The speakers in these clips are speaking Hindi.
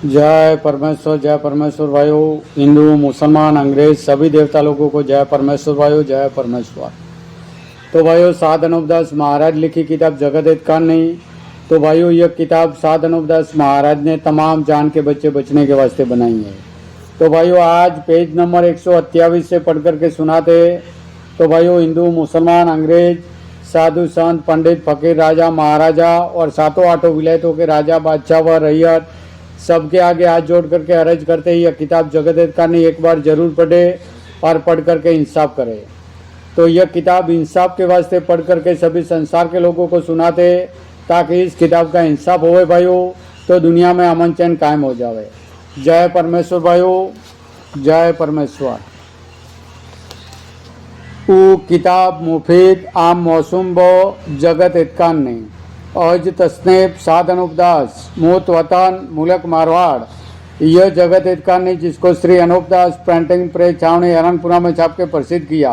जय परमेश्वर भाइयों, हिंदू मुसलमान अंग्रेज सभी देवता लोगों को जय परमेश्वर भाइयों, जय परमेश्वर। तो भाइयों, साध अनुपदास महाराज लिखी किताब जगत हित कहानी। तो भाइयों, यह किताब साध अनुपदास महाराज ने तमाम जान के बच्चे बचने के वास्ते बनाई है। तो भाइयों, आज पेज नंबर 128 से पढ़ करके सुनाते। तो भाइयों, हिंदू मुसलमान अंग्रेज साधु संत पंडित फकीर राजा महाराजा और सातों आठों विलायतों के राजा बादशाह व रैयत सबके आगे हाथ जोड़ करके अर्ज करते ही यह किताब जगत हित कहानी एक बार जरूर पढ़े और पढ़ करके इंसाफ करे। तो यह किताब इंसाफ के वास्ते पढ़ करके सभी संसार के लोगों को सुनाते, ताकि इस किताब का इंसाफ होवे भाइयों, तो दुनिया में अमन चैन कायम हो जावे। जय परमेश्वर भाइयों, जय परमेश्वर। किताब मुफीद आम मौसूम बो जगत हित कहानी। औज तस्नेब साध अनुपदास मूत वतन मुल्क मारवाड़। यह जगत हित कहानी जिसको श्री अनुपदास प्रिंटिंग प्रेस छावनी हरनपुरा में छाप के प्रसिद्ध किया।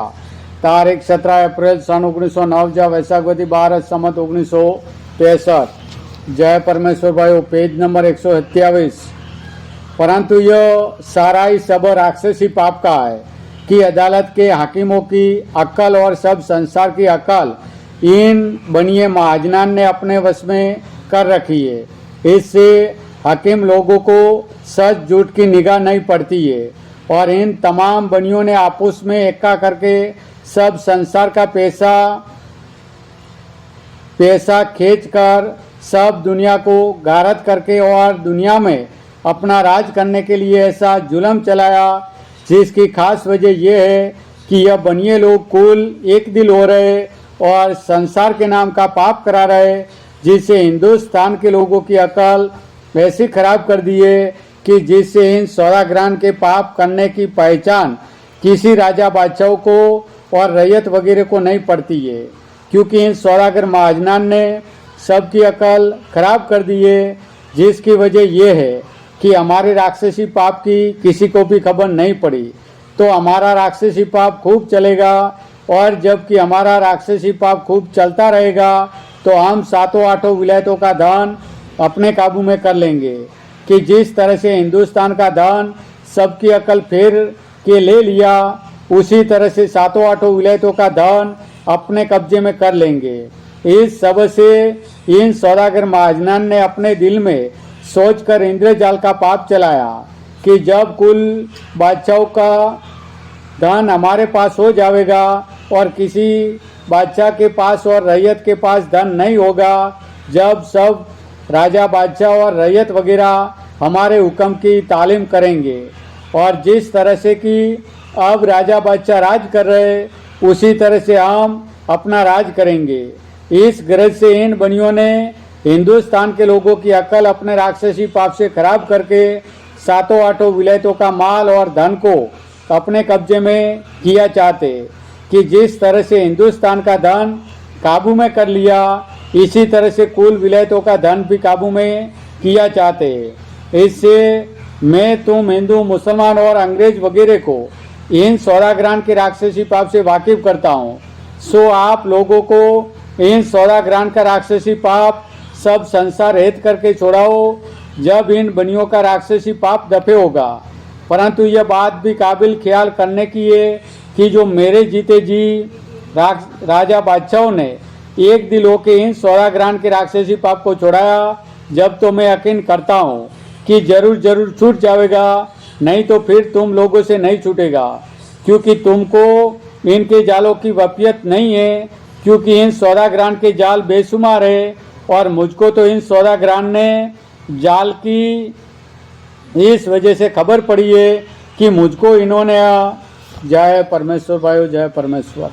तारीख 17 अप्रैल सन 1909 जब वैशाखवती 12 सम्मत 1963। जय परमेश्वर भाइयों, पेज नंबर 127। परंतु यह सारा ही सब राक्षसी पाप का है कि अदालत के हाकिमों की अक्ल और सब संसार की अक्ल इन बनिए महाजनान ने अपने वश में कर रखी है। इससे हाकिम लोगों को सच झूठ की निगाह नहीं पड़ती है और इन तमाम बनियों ने आपस में एक्का करके सब संसार का पैसा खींच कर सब दुनिया को गारत करके और दुनिया में अपना राज करने के लिए ऐसा जुल्म चलाया, जिसकी खास वजह यह है कि यह बनिए लोग कुल एक दिल हो रहे और संसार के नाम का पाप करा रहे, जिससे हिंदुस्तान के लोगों की अकल ऐसी खराब कर दी है कि जिससे इन सौदागरान के पाप करने की पहचान किसी राजा बादशाहों को और रैयत वगैरह को नहीं पड़ती है, क्योंकि इन सौदागर महाजनान ने सबकी अकल खराब कर दी है। जिसकी वजह यह है कि हमारे राक्षसी पाप की किसी को भी खबर नहीं पड़ी, तो हमारा राक्षसी पाप खूब चलेगा और जबकि हमारा राक्षसी पाप खूब चलता रहेगा तो हम सातों आठों विलायतों का धन अपने काबू में कर लेंगे। कि जिस तरह से हिंदुस्तान का धन सबकी अकल फेर के ले लिया, उसी तरह से सातों आठों विलायतों का धन अपने कब्जे में कर लेंगे। इस सब से इन सौदागर महाजनान ने अपने दिल में सोचकर इंद्रजाल का पाप चलाया कि जब कुल बादशाहों का धन हमारे पास हो जाएगा और किसी बादशाह के पास और रैयत के पास धन नहीं होगा, जब सब राजा बादशाह और रैयत वगैरह हमारे हुक्म की तालीम करेंगे और जिस तरह से कि अब राजा बादशाह राज कर रहे, उसी तरह से हम अपना राज करेंगे। इस गरज से इन बनियों ने हिंदुस्तान के लोगों की अकल अपने राक्षसी पाप से खराब करके सातों आठों विलायतों का माल और धन को अपने कब्जे में किया चाहते। कि जिस तरह से हिंदुस्तान का धन काबू में कर लिया, इसी तरह से कुल विलायतों का धन भी काबू में किया चाहते। इससे मैं तुम हिंदू मुसलमान और अंग्रेज वगैरह को इन सौदागरान के राक्षसी पाप से वाकिफ करता हूँ। सो आप लोगों को इन सौदागरान का राक्षसी पाप सब संसार हित करके छोड़ाओ, जब इन बनियों का राक्षसी पाप दफे होगा। परंतु यह बात भी काबिल ख्याल करने की है कि जो मेरे जीते जी राजा बादशाहों ने एक दिल होके इन सौदागरान के राक्षसी पाप को छोड़ाया, जब तो मैं यकीन करता हूँ कि जरूर छूट जाएगा, नहीं तो फिर तुम लोगों से नहीं छूटेगा, क्योंकि तुमको इनके जालों की वफियत नहीं है, क्योंकि इन सौदागरान के जाल बेशुमार है और मुझको तो इन सौदागरान ने जाल की इस वजह से खबर पड़ी है कि मुझको इन्होंने। जय परमेश्वर भाइयों, जय परमेश्वर।